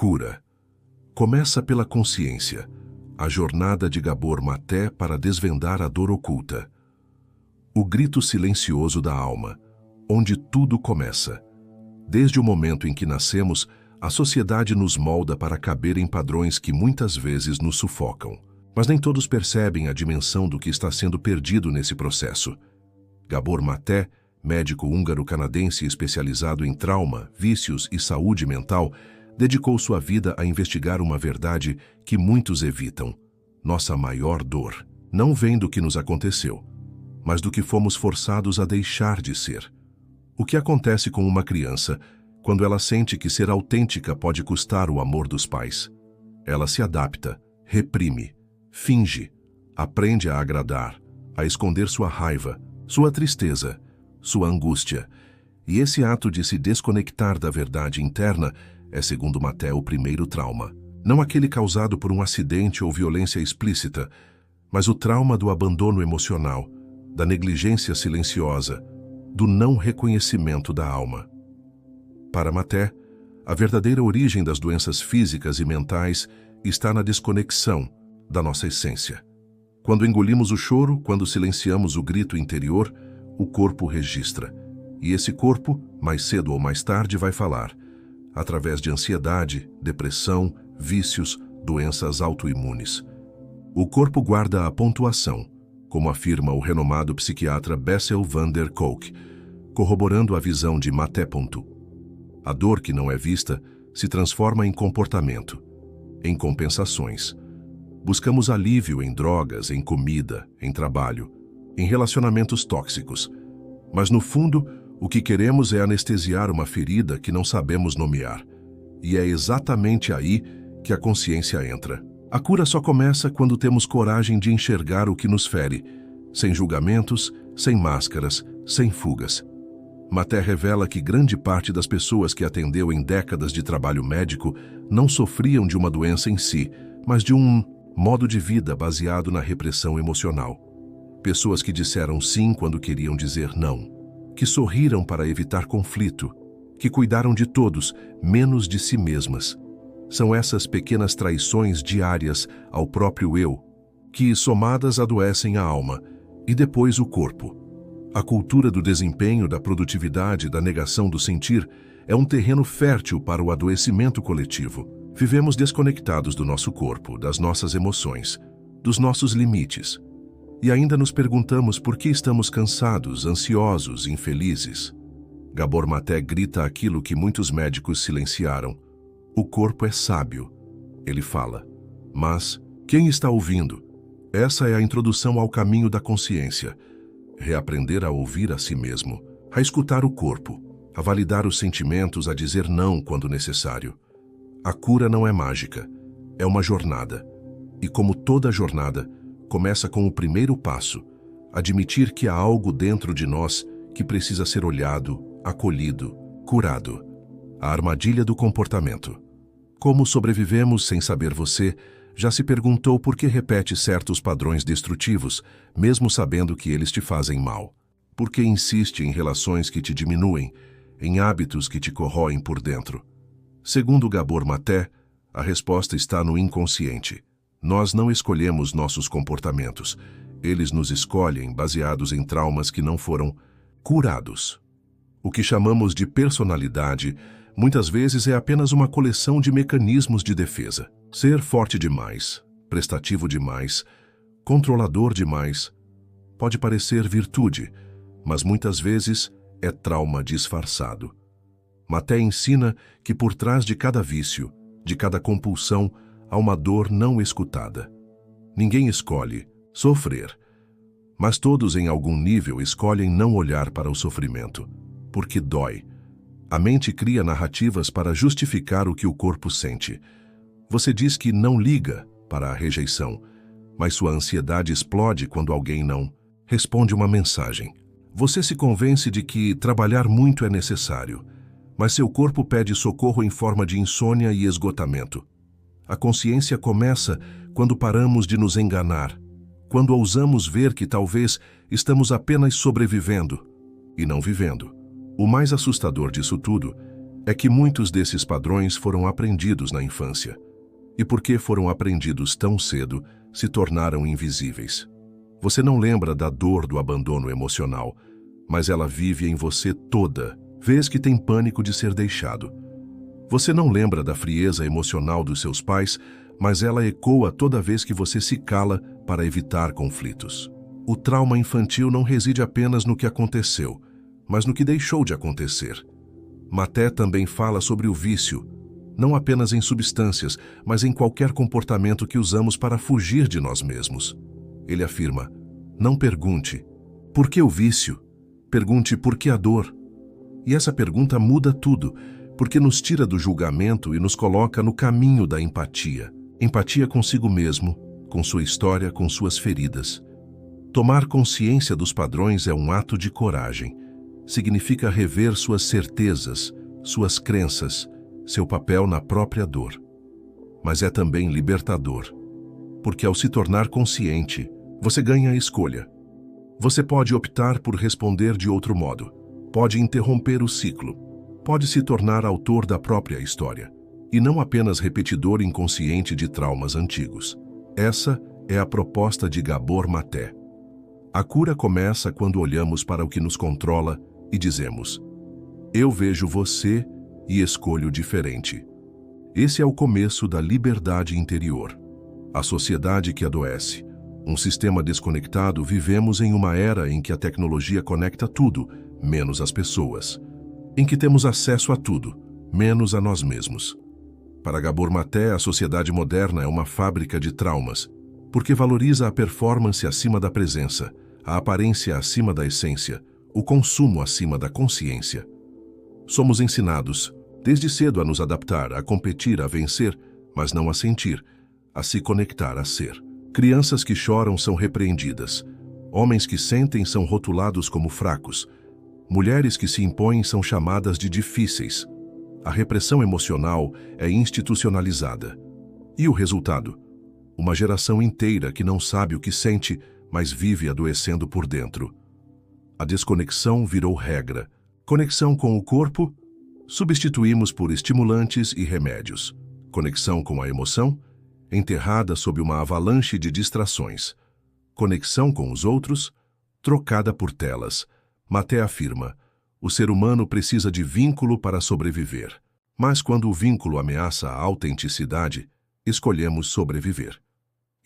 Cura. Começa pela consciência, a jornada de Gabor Maté para desvendar a dor oculta. O grito silencioso da alma, onde tudo começa. Desde o momento em que nascemos, a sociedade nos molda para caber em padrões que muitas vezes nos sufocam. Mas nem todos percebem a dimensão do que está sendo perdido nesse processo. Gabor Maté, médico húngaro-canadense especializado em trauma, vícios e saúde mental, dedicou sua vida a investigar uma verdade que muitos evitam. Nossa maior dor não vem do que nos aconteceu, mas do que fomos forçados a deixar de ser. O que acontece com uma criança quando ela sente que ser autêntica pode custar o amor dos pais? Ela se adapta, reprime, finge, aprende a agradar, a esconder sua raiva, sua tristeza, sua angústia. E esse ato de se desconectar da verdade interna é, segundo Maté, o primeiro trauma. Não aquele causado por um acidente ou violência explícita, mas o trauma do abandono emocional, da negligência silenciosa, do não reconhecimento da alma. Para Maté, a verdadeira origem das doenças físicas e mentais está na desconexão da nossa essência. Quando engolimos o choro, quando silenciamos o grito interior, o corpo registra. E esse corpo, mais cedo ou mais tarde, vai falar, através de ansiedade, depressão, vícios, doenças autoimunes. O corpo guarda a pontuação, como afirma o renomado psiquiatra Bessel van der Kolk, corroborando a visão de Maté. A dor que não é vista se transforma em comportamento, em compensações. Buscamos alívio em drogas, em comida, em trabalho, em relacionamentos tóxicos. Mas no fundo, o que queremos é anestesiar uma ferida que não sabemos nomear. E é exatamente aí que a consciência entra. A cura só começa quando temos coragem de enxergar o que nos fere, sem julgamentos, sem máscaras, sem fugas. Maté revela que grande parte das pessoas que atendeu em décadas de trabalho médico não sofriam de uma doença em si, mas de um modo de vida baseado na repressão emocional. Pessoas que disseram sim quando queriam dizer não, que sorriram para evitar conflito, que cuidaram de todos, menos de si mesmas. São essas pequenas traições diárias ao próprio eu, que somadas adoecem a alma e depois o corpo. A cultura do desempenho, da produtividade, da negação do sentir é um terreno fértil para o adoecimento coletivo. Vivemos desconectados do nosso corpo, das nossas emoções, dos nossos limites. E ainda nos perguntamos por que estamos cansados, ansiosos, infelizes. Gabor Maté grita aquilo que muitos médicos silenciaram. O corpo é sábio, ele fala. Mas quem está ouvindo? Essa é a introdução ao caminho da consciência. Reaprender a ouvir a si mesmo, a escutar o corpo, a validar os sentimentos, a dizer não quando necessário. A cura não é mágica, é uma jornada. E como toda jornada, começa com o primeiro passo, admitir que há algo dentro de nós que precisa ser olhado, acolhido, curado. A armadilha do comportamento. Como sobrevivemos sem saber você, já se perguntou por que repete certos padrões destrutivos, mesmo sabendo que eles te fazem mal? Por que insiste em relações que te diminuem, em hábitos que te corroem por dentro? Segundo Gabor Maté, a resposta está no inconsciente. Nós não escolhemos nossos comportamentos. Eles nos escolhem baseados em traumas que não foram curados. O que chamamos de personalidade muitas vezes é apenas uma coleção de mecanismos de defesa. Ser forte demais, prestativo demais, controlador demais, pode parecer virtude, mas muitas vezes é trauma disfarçado. Maté ensina que por trás de cada vício, de cada compulsão, há uma dor não escutada. Ninguém escolhe sofrer, mas todos em algum nível escolhem não olhar para o sofrimento, porque dói. A mente cria narrativas para justificar o que o corpo sente. Você diz que não liga para a rejeição, mas sua ansiedade explode quando alguém não responde uma mensagem. Você se convence de que trabalhar muito é necessário, mas seu corpo pede socorro em forma de insônia e esgotamento. A consciência começa quando paramos de nos enganar, quando ousamos ver que talvez estamos apenas sobrevivendo e não vivendo. O mais assustador disso tudo é que muitos desses padrões foram aprendidos na infância. E porque foram aprendidos tão cedo, se tornaram invisíveis. Você não lembra da dor do abandono emocional, mas ela vive em você toda vez que tem pânico de ser deixado. Você não lembra da frieza emocional dos seus pais, mas ela ecoa toda vez que você se cala para evitar conflitos. O trauma infantil não reside apenas no que aconteceu, mas no que deixou de acontecer. Maté também fala sobre o vício, não apenas em substâncias, mas em qualquer comportamento que usamos para fugir de nós mesmos. Ele afirma: não pergunte, por que o vício? Pergunte por que a dor. E essa pergunta muda tudo, porque nos tira do julgamento e nos coloca no caminho da empatia. Empatia consigo mesmo, com sua história, com suas feridas. Tomar consciência dos padrões é um ato de coragem. Significa rever suas certezas, suas crenças, seu papel na própria dor. Mas é também libertador, porque ao se tornar consciente, você ganha a escolha. Você pode optar por responder de outro modo, pode interromper o ciclo, pode se tornar autor da própria história, e não apenas repetidor inconsciente de traumas antigos. Essa é a proposta de Gabor Maté. A cura começa quando olhamos para o que nos controla e dizemos: eu vejo você e escolho diferente. Esse é o começo da liberdade interior. A sociedade que adoece, um sistema desconectado, vivemos em uma era em que a tecnologia conecta tudo, menos as pessoas. Em que temos acesso a tudo, menos a nós mesmos. Para Gabor Maté, a sociedade moderna é uma fábrica de traumas, porque valoriza a performance acima da presença, a aparência acima da essência, o consumo acima da consciência. Somos ensinados, desde cedo, a nos adaptar, a competir, a vencer, mas não a sentir, a se conectar, a ser. Crianças que choram são repreendidas. Homens que sentem são rotulados como fracos. Mulheres que se impõem são chamadas de difíceis. A repressão emocional é institucionalizada. E o resultado? Uma geração inteira que não sabe o que sente, mas vive adoecendo por dentro. A desconexão virou regra. Conexão com o corpo? Substituímos por estimulantes e remédios. Conexão com a emoção? Enterrada sob uma avalanche de distrações. Conexão com os outros? Trocada por telas. Maté afirma: o ser humano precisa de vínculo para sobreviver. Mas quando o vínculo ameaça a autenticidade, escolhemos sobreviver.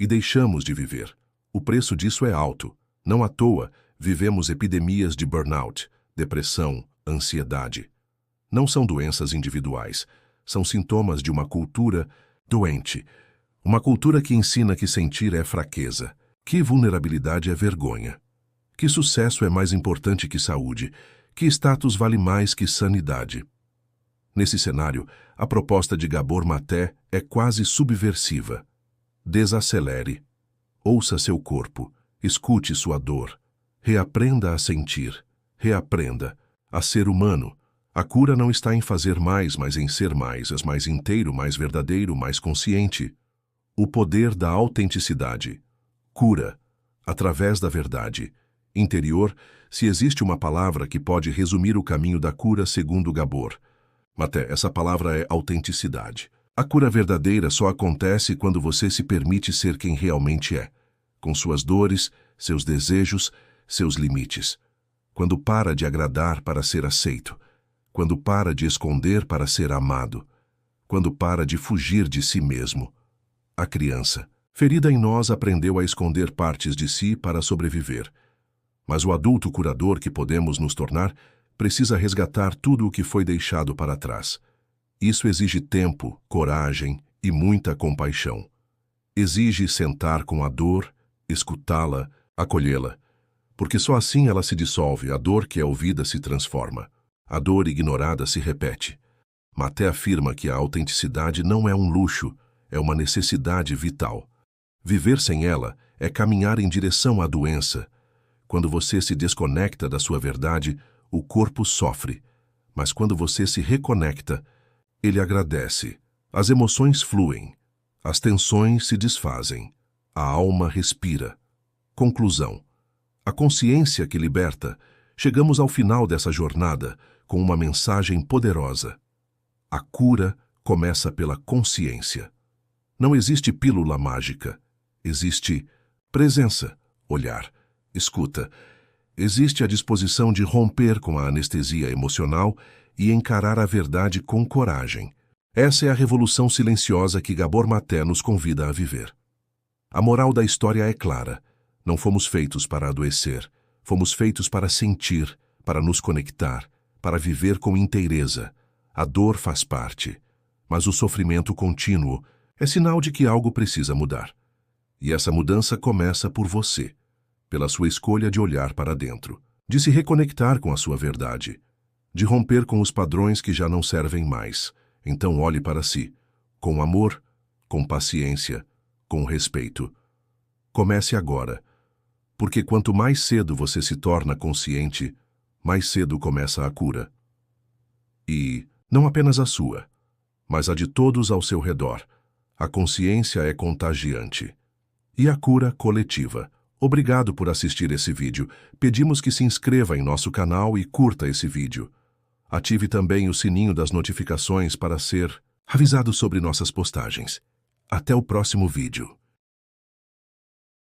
E deixamos de viver. O preço disso é alto. Não à toa, vivemos epidemias de burnout, depressão, ansiedade. Não são doenças individuais, são sintomas de uma cultura doente. Uma cultura que ensina que sentir é fraqueza, que vulnerabilidade é vergonha, que sucesso é mais importante que saúde, que status vale mais que sanidade. Nesse cenário, a proposta de Gabor Maté é quase subversiva. Desacelere. Ouça seu corpo, escute sua dor, reaprenda a sentir, reaprenda a ser humano. A cura não está em fazer mais, mas em ser mais inteiro, mais verdadeiro, mais consciente. O poder da autenticidade. Cura, através da verdade. Interior, se existe uma palavra que pode resumir o caminho da cura segundo Gabor Maté, essa palavra é autenticidade. A cura verdadeira só acontece quando você se permite ser quem realmente é, com suas dores, seus desejos, seus limites. Quando para de agradar para ser aceito. Quando para de esconder para ser amado. Quando para de fugir de si mesmo. A criança, ferida em nós, aprendeu a esconder partes de si para sobreviver. Mas o adulto curador que podemos nos tornar precisa resgatar tudo o que foi deixado para trás. Isso exige tempo, coragem e muita compaixão. Exige sentar com a dor, escutá-la, acolhê-la, porque só assim ela se dissolve, a dor que é ouvida se transforma. A dor ignorada se repete. Maté afirma que a autenticidade não é um luxo, é uma necessidade vital. Viver sem ela é caminhar em direção à doença. Quando você se desconecta da sua verdade, o corpo sofre. Mas quando você se reconecta, ele agradece. As emoções fluem. As tensões se desfazem. A alma respira. Conclusão. A consciência que liberta. Chegamos ao final dessa jornada com uma mensagem poderosa. A cura começa pela consciência. Não existe pílula mágica. Existe presença, olhar, escuta. Existe a disposição de romper com a anestesia emocional e encarar a verdade com coragem. Essa é a revolução silenciosa que Gabor Maté nos convida a viver. A moral da história é clara. Não fomos feitos para adoecer. Fomos feitos para sentir, para nos conectar, para viver com inteireza. A dor faz parte, mas o sofrimento contínuo é sinal de que algo precisa mudar. E essa mudança começa por você, pela sua escolha de olhar para dentro, de se reconectar com a sua verdade, de romper com os padrões que já não servem mais. Então olhe para si, com amor, com paciência, com respeito. Comece agora, porque quanto mais cedo você se torna consciente, mais cedo começa a cura. E não apenas a sua, mas a de todos ao seu redor. A consciência é contagiante. E a cura coletiva. Obrigado por assistir esse vídeo. Pedimos que se inscreva em nosso canal e curta esse vídeo. Ative também o sininho das notificações para ser avisado sobre nossas postagens. Até o próximo vídeo.